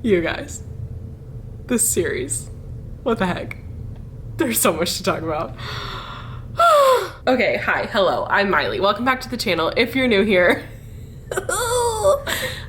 You guys, this series, what the heck? There's so much to talk about. Okay, hi, hello, I'm Miley. Welcome back to the channel. If you're new here,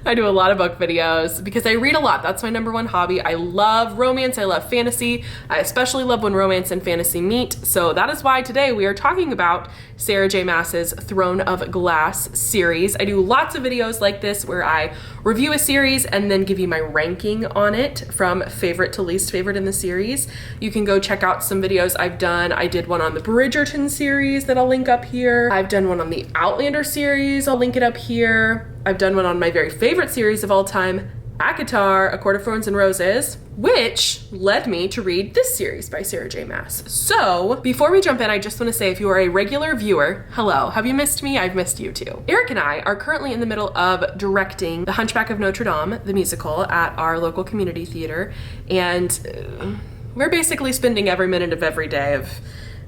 I do a lot of book videos because I read a lot. That's my number one hobby. I love romance, I love fantasy. I especially love when romance and fantasy meet. So that is why today we are talking about Sarah J Maas's Throne of Glass series. I do lots of videos like this where I review a series and then give you my ranking on it from favorite to least favorite in the series. You can go check out some videos I've done. I did one on the Bridgerton series that I'll link up here. I've done one on the Outlander series. I'll link it up here. I've done one on my very favorite series of all time, ACOTAR, A Court of Thorns and Roses, which led me to read this series by Sarah J Maas. So before we jump in, I just want to say if you are a regular viewer, hello, have you missed me? I've missed you too. Eric and I are currently in the middle of directing The Hunchback of Notre Dame, the musical, at our local community theater. And we're basically spending every minute of every day of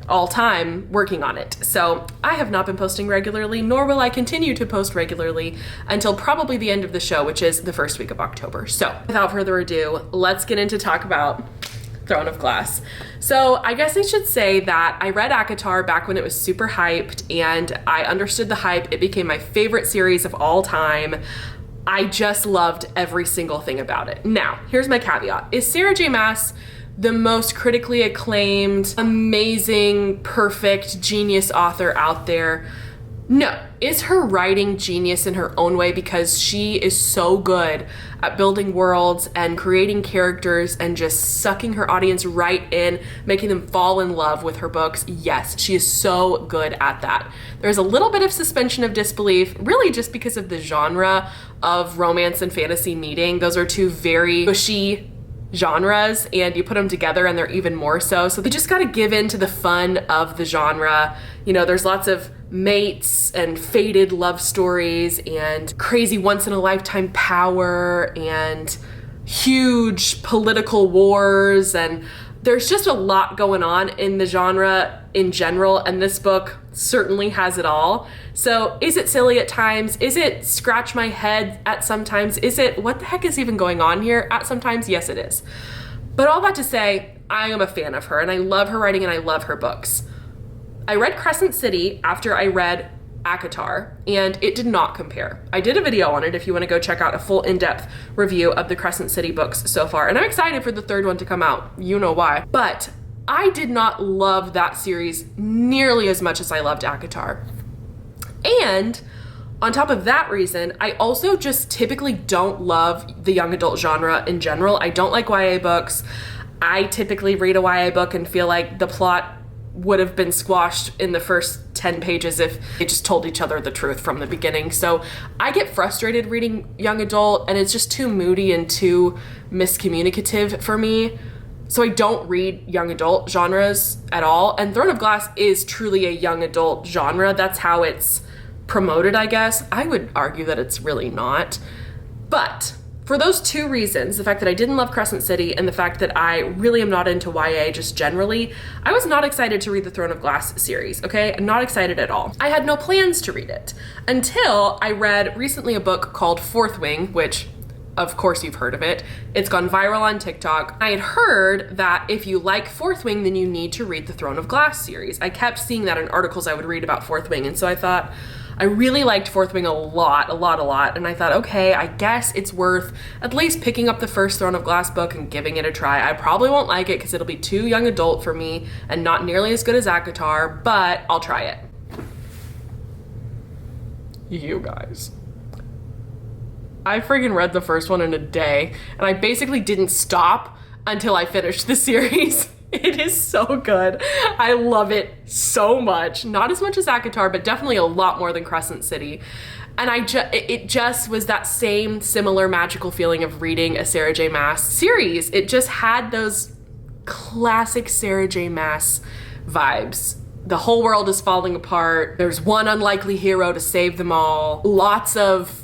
all time working on it. So I have not been posting regularly, nor will I continue to post regularly until probably the end of the show, which is the first week of October. So without further ado, let's get into talk about Throne of Glass. So I guess I should say that I read ACOTAR back when it was super hyped and I understood the hype. It became my favorite series of all time. I just loved every single thing about it. Now, here's my caveat. Is Sarah J Maas the most critically acclaimed, amazing, perfect, genius author out there? No. Is her writing genius in her own way because she is so good at building worlds and creating characters and just sucking her audience right in, making them fall in love with her books? Yes, she is so good at that. There's a little bit of suspension of disbelief, really just because of the genre of romance and fantasy meeting. Those are two very bushy genres, and you put them together and they're even more so. So they just got to give in to the fun of the genre. You know, there's lots of mates and faded love stories and crazy once in a lifetime power and huge political wars, and there's just a lot going on in the genre in general, and this book certainly has it all. So is it silly at times? Is it scratch my head at sometimes? Is it what the heck is even going on here at sometimes? Yes, it is. But all that to say, I am a fan of her and I love her writing and I love her books. I read Crescent City after I read ACOTAR, and it did not compare. I did a video on it if you want to go check out a full in-depth review of the Crescent City books so far, and I'm excited for the third one to come out. You know why. But I did not love that series nearly as much as I loved ACOTAR. And on top of that reason, I also just typically don't love the young adult genre in general. I don't like YA books. I typically read a YA book and feel like the plot would have been squashed in the first 10 pages if they just told each other the truth from the beginning. So I get frustrated reading young adult, and it's just too moody and too miscommunicative for me. So I don't read young adult genres at all. And Throne of Glass is truly a young adult genre. That's how it's promoted, I guess. I would argue that it's really not. But for those two reasons, the fact that I didn't love Crescent City and the fact that I really am not into YA just generally, I was not excited to read the Throne of Glass series, okay? I'm not excited at all. I had no plans to read it until I read recently a book called Fourth Wing, which of course you've heard of it. It's gone viral on TikTok. I had heard that if you like Fourth Wing, then you need to read the Throne of Glass series. I kept seeing that in articles I would read about Fourth Wing, and so I thought, I really liked Fourth Wing a lot, and I thought, okay, I guess it's worth at least picking up the first Throne of Glass book and giving it a try. I probably won't like it because it'll be too young adult for me and not nearly as good as ACOTAR, but I'll try it. You guys, I friggin' read the first one in a day, and I basically didn't stop until I finished the series. It is so good. I love it so much. Not as much as ACOTAR, but definitely a lot more than Crescent City. And it just was that same similar magical feeling of reading a Sarah J Maas series. It just had those classic Sarah J Maas vibes. The whole world is falling apart. There's one unlikely hero to save them all. Lots of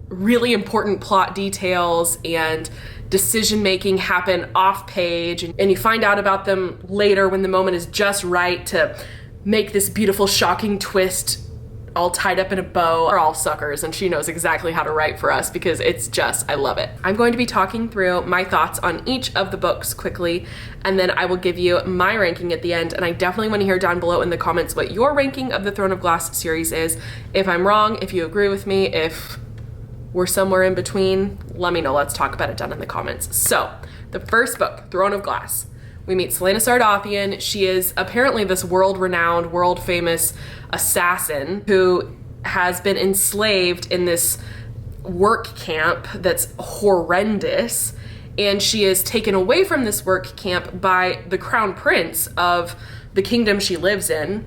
really important plot details and decision-making happen off page, and you find out about them later when the moment is just right to make this beautiful, shocking twist all tied up in a bow are all suckers, and she knows exactly how to write for us because it's just, I love it. I'm going to be talking through my thoughts on each of the books quickly, and then I will give you my ranking at the end, and I definitely want to hear down below in the comments what your ranking of the Throne of Glass series is. If I'm wrong, if you agree with me, if we're somewhere in between, let me know. Let's talk about it down in the comments. So, the first book, Throne of Glass. We meet Celaena Sardothien. She is apparently this world-renowned, world-famous assassin who has been enslaved in this work camp that's horrendous, and she is taken away from this work camp by the crown prince of the kingdom she lives in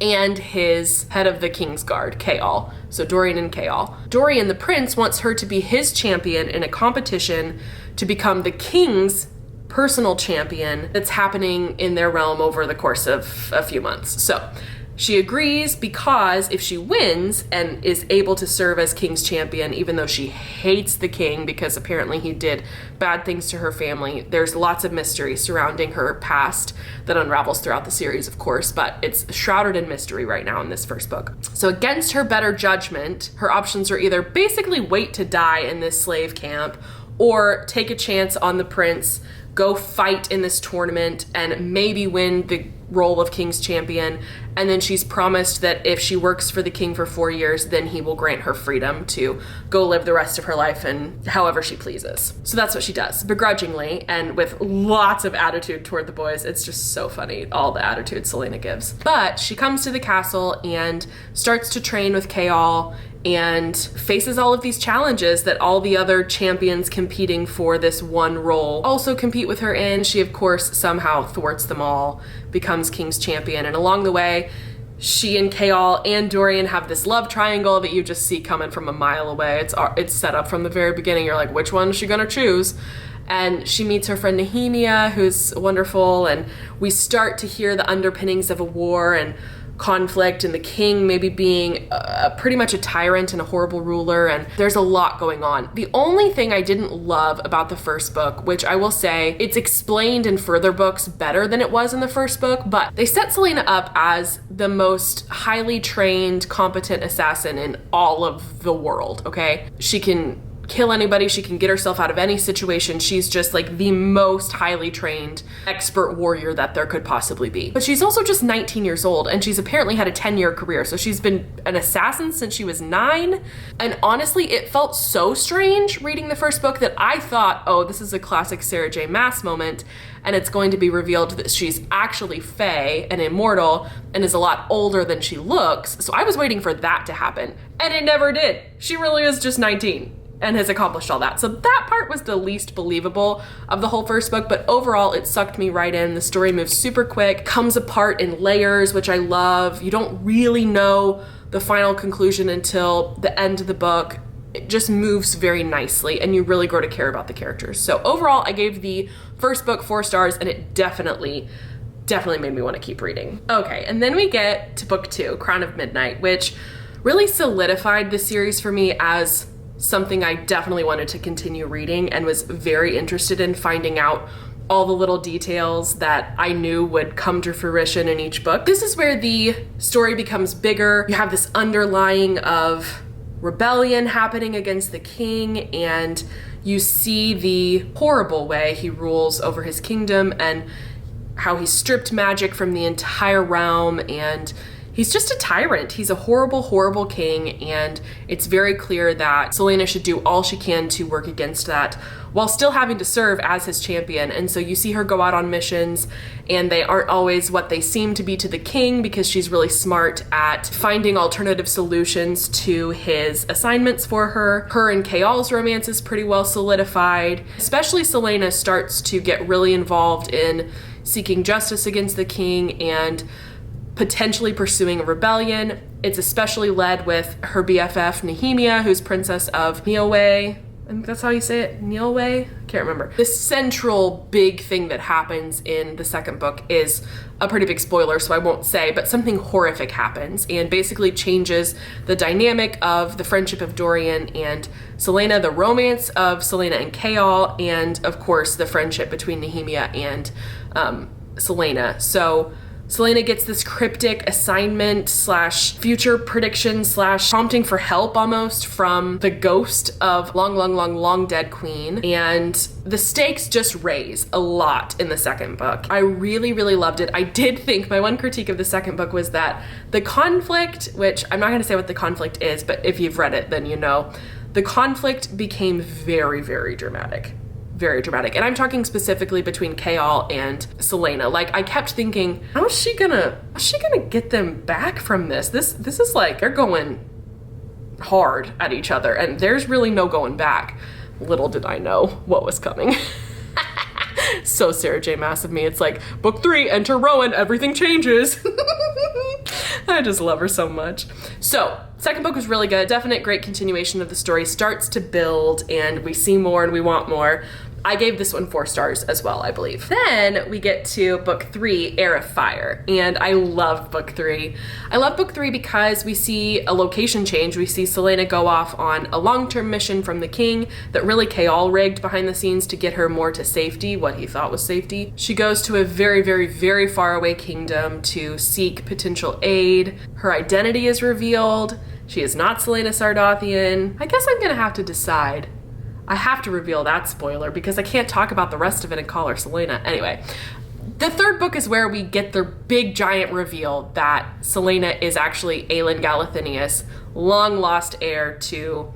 and his head of the King's Guard, Chaol. So Dorian and Chaol. Dorian, the prince, wants her to be his champion in a competition to become the king's personal champion that's happening in their realm over the course of a few months. So she agrees because if she wins and is able to serve as king's champion, even though she hates the king because apparently he did bad things to her family, there's lots of mystery surrounding her past that unravels throughout the series, of course, but it's shrouded in mystery right now in this first book. So against her better judgment, her options are either basically wait to die in this slave camp or take a chance on the prince, go fight in this tournament and maybe win the role of king's champion. And then she's promised that if she works for the king for 4 years, then he will grant her freedom to go live the rest of her life and however she pleases. So that's what she does, begrudgingly and with lots of attitude toward the boys. It's just so funny, all the attitude Celaena gives. But she comes to the castle and starts to train with Chaol and faces all of these challenges that all the other champions competing for this one role also compete with her in. She, of course, somehow thwarts them all, becomes king's champion, and along the way, she and Chaol and Dorian have this love triangle that you just see coming from a mile away. It's set up from the very beginning. You're like, which one is she gonna choose? And she meets her friend Nehemia, who's wonderful, and we start to hear the underpinnings of a war and conflict and the king maybe being pretty much a tyrant and a horrible ruler, and there's a lot going on. The only thing I didn't love about the first book, which I will say it's explained in further books better than it was in the first book, but they set Celaena up as the most highly trained, competent assassin in all of the world, okay? She can kill anybody, she can get herself out of any situation. She's just like the most highly trained expert warrior that there could possibly be. But she's also just 19 years old, and she's apparently had a 10-year career. So she's been an assassin since she was 9. And honestly, it felt so strange reading the first book that I thought, oh, this is a classic Sarah J Maas moment, and it's going to be revealed that she's actually fae and immortal and is a lot older than she looks. So I was waiting for that to happen, and it never did. She really is just 19. And has accomplished all that. So that part was the least believable of the whole first book, but overall it sucked me right in. The story moves super quick, comes apart in layers, which I love. You don't really know the final conclusion until the end of the book. It just moves very nicely and you really grow to care about the characters. So overall, I gave the first book 4 stars, and it definitely made me want to keep reading. Okay, and then we get to book 2, Crown of Midnight, which really solidified the series for me as something I definitely wanted to continue reading and was very interested in finding out all the little details that I knew would come to fruition in each book. This is where the story becomes bigger. You have this underlying of rebellion happening against the king, and you see the horrible way he rules over his kingdom and how he stripped magic from the entire realm, and he's just a tyrant. He's a horrible, horrible king, and it's very clear that Celaena should do all she can to work against that while still having to serve as his champion. And so you see her go out on missions, and they aren't always what they seem to be to the king because she's really smart at finding alternative solutions to his assignments for her. Her and Chaol's romance is pretty well solidified. Especially Celaena starts to get really involved in seeking justice against the king and potentially pursuing a rebellion. It's especially led with her BFF Nehemia, who's princess of Nielwe. I think that's how you say it, Nielwe? I can't remember. The central big thing that happens in the second book is a pretty big spoiler, so I won't say, but something horrific happens and basically changes the dynamic of the friendship of Dorian and Celaena, the romance of Celaena and Chaol, and of course the friendship between Nehemia and Celaena. So Celaena gets this cryptic assignment slash future prediction slash prompting for help almost from the ghost of long dead queen. And the stakes just raise a lot in the second book. I really, really loved it. I did think my one critique of the second book was that the conflict, which I'm not going to say what the conflict is, but if you've read it, then you know, the conflict became very, very dramatic. Very dramatic. And I'm talking specifically between Chaol and Celaena. Like, I kept thinking, how's she gonna get them back from this? This is like, they're going hard at each other and there's really no going back. Little did I know what was coming. So Sarah J Maas of me. It's like, book 3, enter Rowan, everything changes. I just love her so much. So, second book was really good. Definite great continuation of the story. Starts to build and we see more and we want more. I gave this one 4 stars as well, I believe. Then we get to book 3, Heir of Fire, and I loved book 3. I love book 3 because we see a location change. We see Celaena go off on a long-term mission from the king that really Chaol rigged behind the scenes to get her more to safety, what he thought was safety. She goes to a very, very, very far away kingdom to seek potential aid. Her identity is revealed. She is not Celaena Sardathian. I guess I'm gonna have to decide. I have to reveal that spoiler because I can't talk about the rest of it and call her Celaena. Anyway, the third book is where we get the big giant reveal that Celaena is actually Aelin Galathynius, long lost heir to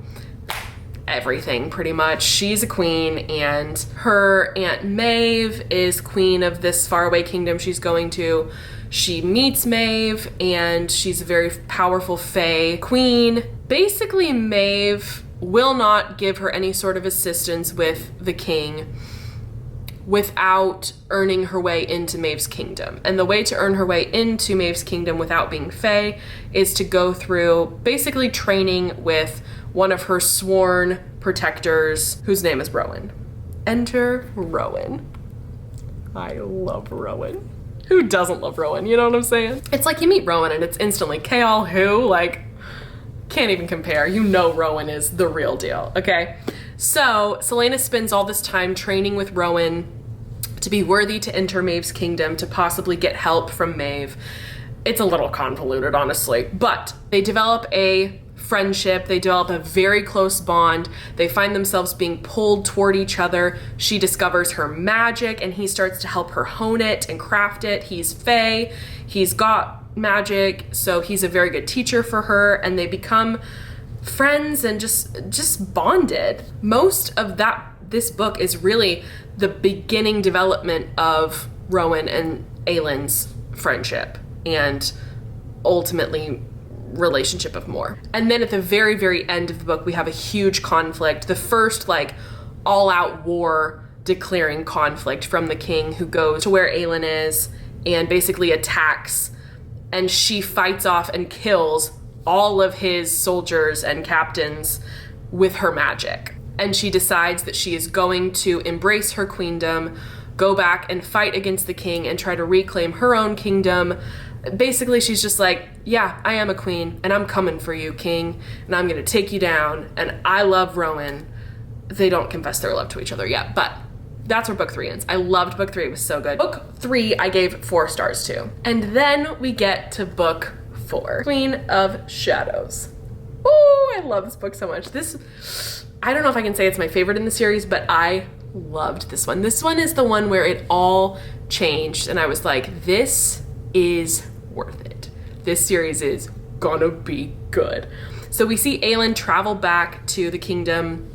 everything pretty much. She's a queen and her Aunt Maeve is queen of this faraway kingdom she's going to. She meets Maeve and she's a very powerful fae queen. Basically, Maeve will not give her any sort of assistance with the king without earning her way into Maeve's kingdom. And the way to earn her way into Maeve's kingdom without being fae is to go through basically training with one of her sworn protectors, whose name is Rowan. Enter Rowan. I love Rowan. Who doesn't love Rowan? You know what I'm saying? It's like you meet Rowan and it's instantly Chaol who, like, can't even compare. You know Rowan is the real deal, okay? So Celaena spends all this time training with Rowan to be worthy to enter Maeve's kingdom, to possibly get help from Maeve. It's a little convoluted, honestly, but they develop a friendship. They develop a very close bond. They find themselves being pulled toward each other. She discovers her magic and he starts to help her hone it and craft it. He's fae. He's got magic, so he's a very good teacher for her, and they become friends and just bonded. Most of this book is really the beginning development of Rowan and Aelin's friendship and ultimately relationship of more. And then at the very, very end of the book, we have a huge conflict, the first like all-out war declaring conflict from the king, who goes to where Aelin is and basically attacks, and she fights off and kills all of his soldiers and captains with her magic. And she decides that she is going to embrace her queendom, go back and fight against the king and try to reclaim her own kingdom. Basically, she's just like, yeah, I am a queen and I'm coming for you, king, and I'm gonna take you down. And I love Rowan. They don't confess their love to each other yet, but that's where book 3 ends. I loved book 3, it was so good. Book 3, I gave 4 stars to. And then we get to book 4, Queen of Shadows. Oh, I love this book so much. I don't know if I can say it's my favorite in the series, but I loved this one. This one is the one where it all changed and I was like, this is worth it. This series is gonna be good. So we see Aelin travel back to the kingdom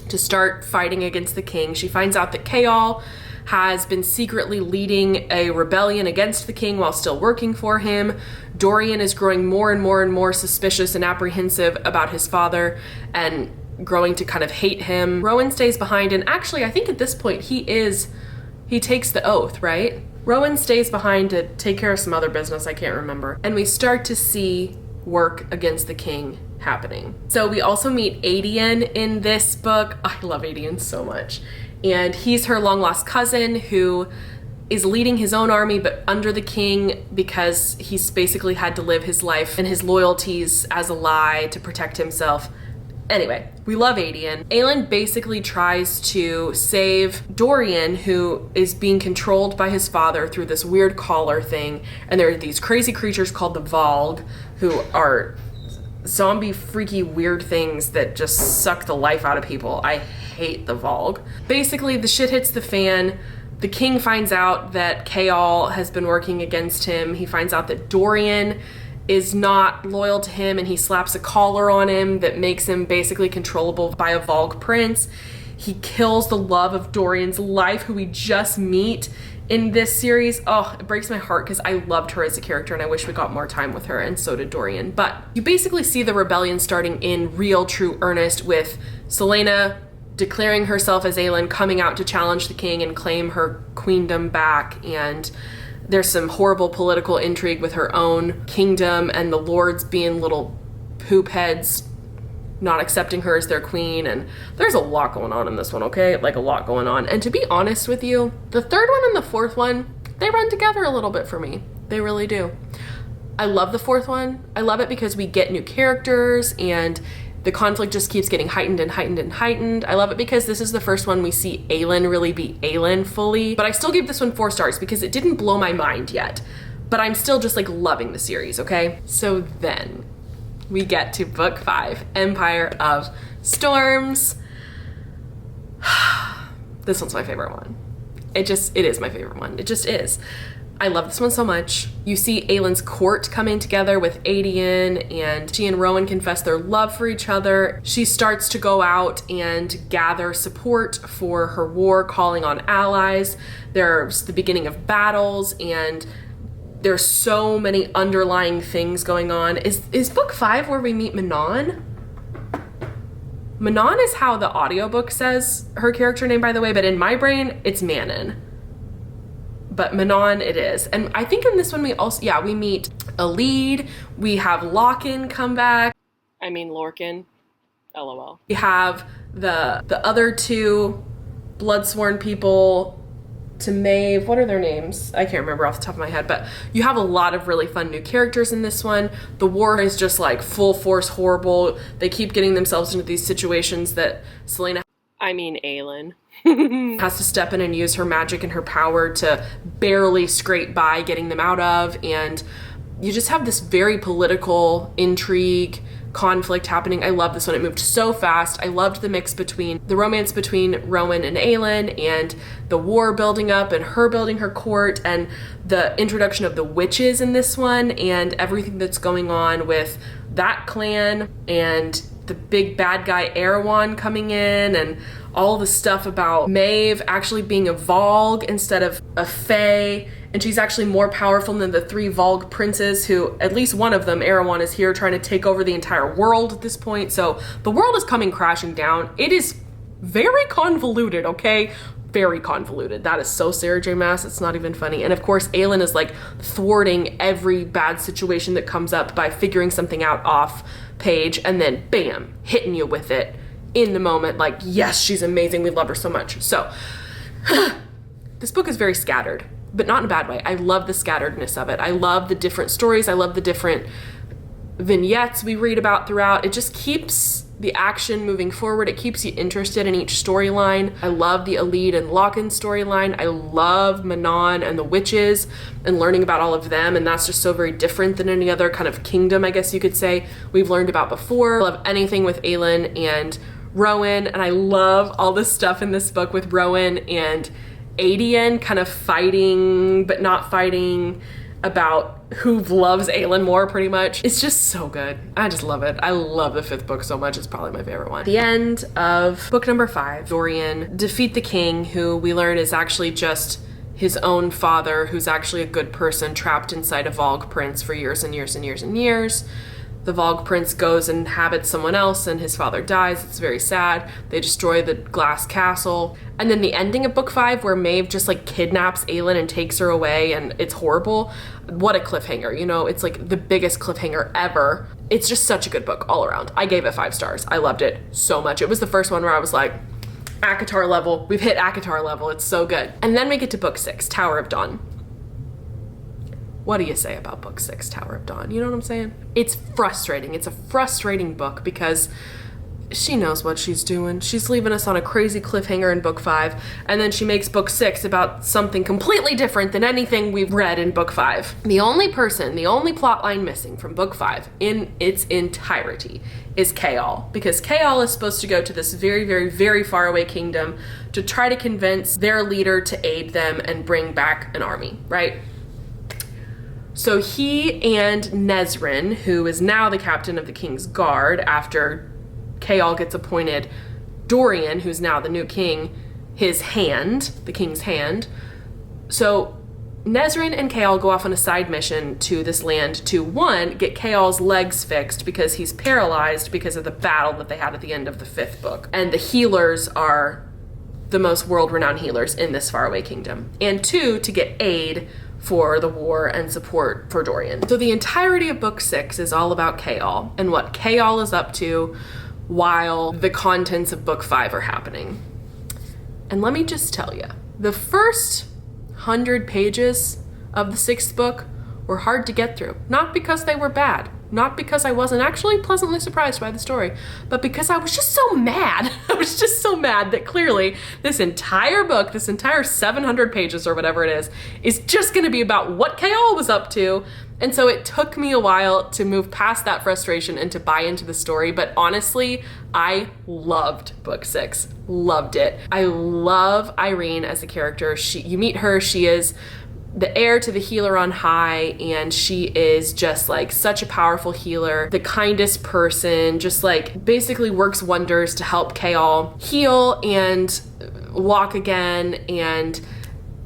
to start fighting against the king. She finds out that Chaol has been secretly leading a rebellion against the king while still working for him. Dorian is growing more and more and more suspicious and apprehensive about his father and growing to kind of hate him. Rowan stays behind, and actually I think at this point he takes the oath, right? Rowan stays behind to take care of some other business, I can't remember. And we start to see work against the king happening. So we also meet Aedion in this book. I love Aedion so much. And he's her long lost cousin who is leading his own army but under the king because he's basically had to live his life and his loyalties as a lie to protect himself. Anyway, we love Adian. Aelin basically tries to save Dorian, who is being controlled by his father through this weird collar thing. And there are these crazy creatures called the Valg, who are zombie freaky weird things that just suck the life out of people. I hate the Valg. Basically, the shit hits the fan. The king finds out that Chaol has been working against him. He finds out that Dorian is not loyal to him, and he slaps a collar on him that makes him basically controllable by a Valg prince. He kills the love of Dorian's life, who we just meet in this series. Oh, it breaks my heart because I loved her as a character and I wish we got more time with her, and so did Dorian. But you basically see the rebellion starting in real, true earnest with Celaena declaring herself as Aelin, coming out to challenge the king and claim her queendom back, and there's some horrible political intrigue with her own kingdom and the lords being little poop heads, not accepting her as their queen. And there's a lot going on in this one, okay? Like, a lot going on. And to be honest with you, the third one and the fourth one, they run together a little bit for me. They really do. I love the fourth one. I love it because we get new characters and the conflict just keeps getting heightened and heightened and heightened. I love it because this is the first one we see Aelin really be Aelin fully. But I still give this one 4 stars because it didn't blow my mind yet. But I'm still just like loving the series, okay? So then we get to book 5, Empire of Storms. This one's my favorite one. It is my favorite one. It just is. I love this one so much. You see Aelin's court coming together with Adian, and she and Rowan confess their love for each other. She starts to go out and gather support for her war, calling on allies. There's the beginning of battles, and there's so many underlying things going on. Is book 5 where we meet Manon? Manon is how the audiobook says her character name, by the way, but in my brain, it's Manon. But Manon it is. And I think in this one we meet a lead. We have Lorcan come back. I mean Lorcan. LOL. We have the other 2 Bloodsworn people to Maeve. What are their names? I can't remember off the top of my head, but you have a lot of really fun new characters in this one. The war is just like full force horrible. They keep getting themselves into these situations that Aelin has to step in and use her magic and her power to barely scrape by getting them out of. And you just have this very political intrigue conflict happening. I love this one. It moved so fast. I loved the mix between the romance between Rowan and Aelin and the war building up and her building her court and the introduction of the witches in this one and everything that's going on with that clan and the big bad guy Erewhon coming in and all the stuff about Maeve actually being a Valg instead of a Fae, and she's actually more powerful than the 3 Valg princes who, at least one of them, Erewhon, is here trying to take over the entire world at this point. So the world is coming crashing down. It is very convoluted, okay? Very convoluted. That is so Sarah J Maas, it's not even funny. And of course, Aelin is like thwarting every bad situation that comes up by figuring something out off page and then bam, hitting you with it in the moment. Like, yes, she's amazing. We love her so much. So this book is very scattered, but not in a bad way. I love the scatteredness of it. I love the different stories. I love the different vignettes we read about throughout. It just keeps the action moving forward. It keeps you interested in each storyline. I love the Elide and Lorcan storyline. I love Manon and the witches and learning about all of them, and that's just so very different than any other kind of kingdom, I guess you could say, we've learned about before. I love anything with Aelin and Rowan, and I love all this stuff in this book with Rowan and Adian kind of fighting but not fighting about who loves Aelin more, pretty much. It's just so good. I just love it. I love the 5th book so much. It's probably my favorite one. The end of book number 5, Dorian defeat the king, who we learn is actually just his own father, who's actually a good person trapped inside a Valg prince for years and years and years and years. The Valg prince goes and inhabits someone else and his father dies. It's very sad. They destroy the glass castle. And then the ending of book 5 where Maeve just like kidnaps Aelin and takes her away and it's horrible. What a cliffhanger, you know? It's like the biggest cliffhanger ever. It's just such a good book all around. I gave it 5 stars. I loved it so much. It was the first one where I was like, ACOTAR level. We've hit ACOTAR level. It's so good. And then we get to book 6, Tower of Dawn. What do you say about book 6, Tower of Dawn? You know what I'm saying? It's frustrating. It's a frustrating book because she knows what she's doing. She's leaving us on a crazy cliffhanger in book 5, and then she makes book 6 about something completely different than anything we've read in book 5. The only plot line missing from book 5 in its entirety is Chaol, because Chaol is supposed to go to this very, very, very far away kingdom to try to convince their leader to aid them and bring back an army, right? So he and Nezrin, who is now the captain of the King's Guard after Chaol gets appointed Dorian, who's now the new king, his hand, the king's hand. So Nezrin and Chaol go off on a side mission to this land to, one, get Chaol's legs fixed because he's paralyzed because of the battle that they had at the end of the 5th book. And the healers are the most world-renowned healers in this faraway kingdom. And 2, to get aid for the war and support for Dorian. So the entirety of book 6 is all about Chaol and what Chaol is up to while the contents of book 5 are happening. And let me just tell you, the first 100 pages of the 6th book were hard to get through. Not because they were bad, not because I wasn't actually pleasantly surprised by the story, but because I was just so mad. I was just so mad that clearly this entire book, this entire 700 pages or whatever it is just gonna be about what Chaol was up to. And so it took me a while to move past that frustration and to buy into the story. But honestly, I loved book 6, loved it. I love Irene as a character. You meet her, she is the heir to the healer on high, and she is just like such a powerful healer, the kindest person, just like basically works wonders to help Chaol heal and walk again. And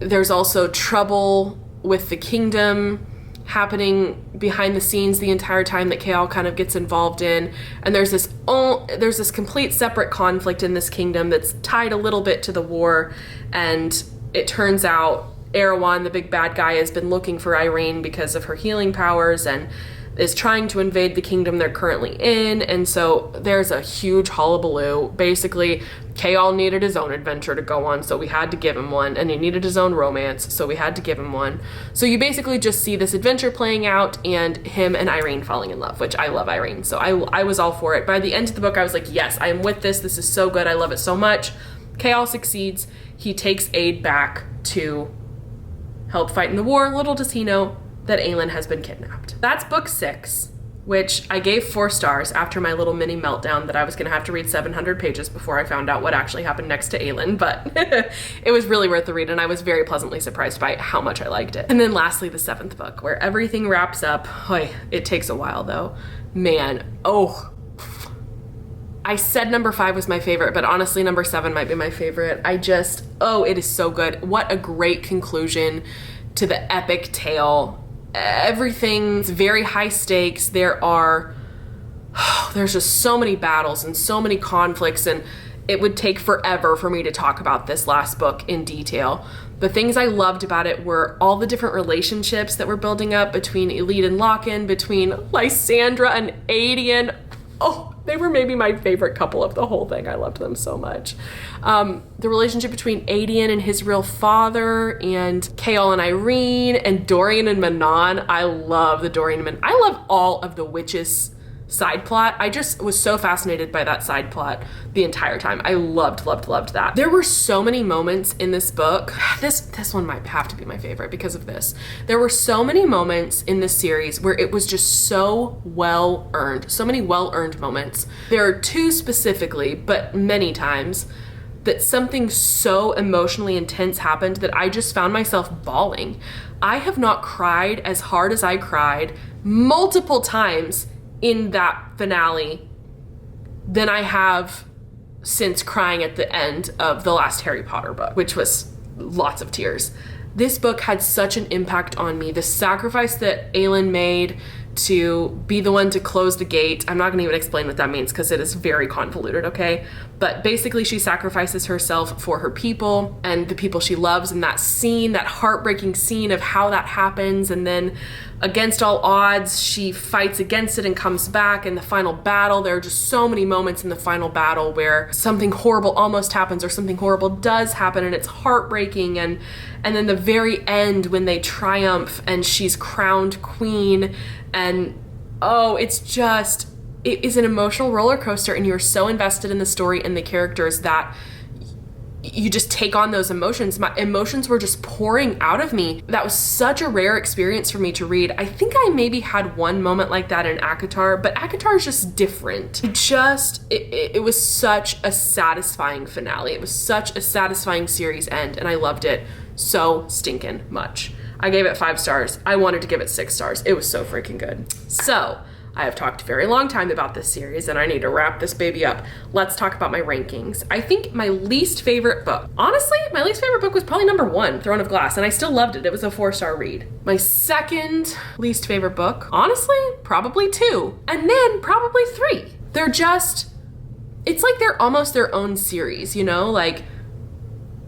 there's also trouble with the kingdom happening behind the scenes the entire time that Chaol kind of gets involved in. And there's this complete separate conflict in this kingdom that's tied a little bit to the war. And it turns out Erewhon, the big bad guy, has been looking for Irene because of her healing powers and is trying to invade the kingdom they're currently in. And so there's a huge hullabaloo. Basically, Chaol needed his own adventure to go on, so we had to give him one, and he needed his own romance, so we had to give him one. So you basically just see this adventure playing out and him and Irene falling in love, which I love Irene, so I was all for it. By the end of the book, I was like, yes, I am with this. This is so good. I love it so much. Chaol succeeds. He takes aid back to help fight in the war. Little does he know that Aelin has been kidnapped. That's book 6, which I gave 4 stars after my little mini meltdown that I was gonna have to read 700 pages before I found out what actually happened next to Aelin, but it was really worth the read, and I was very pleasantly surprised by how much I liked it. And then lastly, the 7th book, where everything wraps up. It takes a while though. Man, I said number 5 was my favorite, but honestly, number 7 might be my favorite. It is so good. What a great conclusion to the epic tale. Everything's very high stakes. There's just so many battles and so many conflicts, and it would take forever for me to talk about this last book in detail. The things I loved about it were all the different relationships that were building up between Elide and Locken, between Lysandra and Aedion. They were maybe my favorite couple of the whole thing. I loved them so much. The relationship between Aedion and his real father, and Chaol and Irene, and Dorian and Manon. I love the Dorian and Manon. I love all of the witches side plot. I just was so fascinated by that side plot the entire time. I loved that. There were so many moments in this book. This one might have to be my favorite because of this. There were so many moments in this series where it was just so well earned. So many well-earned moments. There are 2 specifically, but many times, that something so emotionally intense happened that I just found myself bawling. I have not cried as hard as I cried multiple times in that finale than I have since crying at the end of the last Harry Potter book, which was lots of tears. This book had such an impact on me. The sacrifice that Aelin made to be the one to close the gate. I'm not gonna even explain what that means because it is very convoluted, okay? But basically she sacrifices herself for her people and the people she loves, and that scene, that heartbreaking scene of how that happens, and then against all odds, she fights against it and comes back in the final battle. There are just so many moments in the final battle where something horrible almost happens or something horrible does happen, and it's heartbreaking. And then the very end when they triumph and she's crowned queen, and it's just it is an emotional roller coaster, and you're so invested in the story and the characters that you just take on those emotions. My emotions were just pouring out of me. That was such a rare experience for me to read. I think I maybe had one moment like that in ACOTAR, but ACOTAR is just different. It was such a satisfying finale. It was such a satisfying series end, and I loved it so stinking much. I gave it 5 stars. I wanted to give it 6 stars. It was so freaking good. So I have talked a very long time about this series, and I need to wrap this baby up. Let's talk about my rankings. I think my least favorite book, honestly, my least favorite book was probably number 1, Throne of Glass, and I still loved it. It was a 4-star read. My second least favorite book, honestly, probably 2, and then probably 3. They're just, it's like they're almost their own series, you know? Like,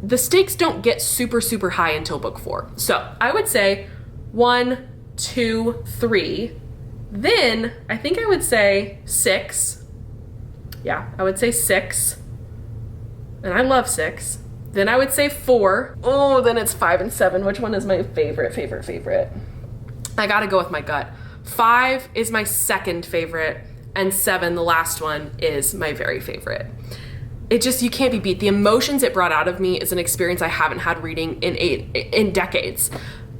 the stakes don't get super, super high until book 4. So I would say 1, 2, 3. Then I think I would say 6. Yeah, I would say 6. And I love 6. Then I would say 4. Oh, then it's 5 and 7. Which one is my favorite? I gotta go with my gut. 5 is my second favorite, and 7, the last one, is my very favorite. It just, you can't be beat. The emotions it brought out of me is an experience I haven't had reading in decades.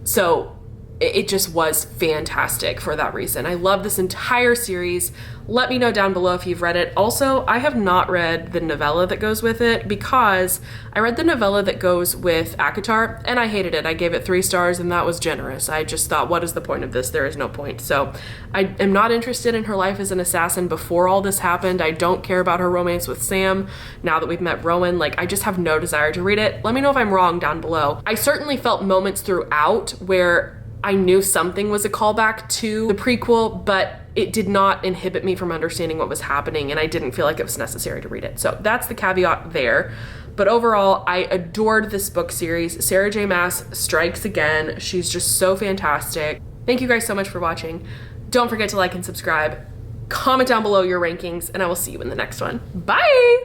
So it just was fantastic for that reason. I love this entire series. Let me know down below if you've read it. Also, I have not read the novella that goes with it, because I read the novella that goes with ACOTAR and I hated it. I gave it 3 stars, and that was generous. I just thought, what is the point of this? There is no point. So I am not interested in her life as an assassin before all this happened. I don't care about her romance with Sam now that we've met Rowan. Like, I just have no desire to read it. Let me know if I'm wrong down below. I certainly felt moments throughout where I knew something was a callback to the prequel, but it did not inhibit me from understanding what was happening, and I didn't feel like it was necessary to read it. So that's the caveat there. But overall, I adored this book series. Sarah J Maas strikes again. She's just so fantastic. Thank you guys so much for watching. Don't forget to like and subscribe. Comment down below your rankings, and I will see you in the next one. Bye!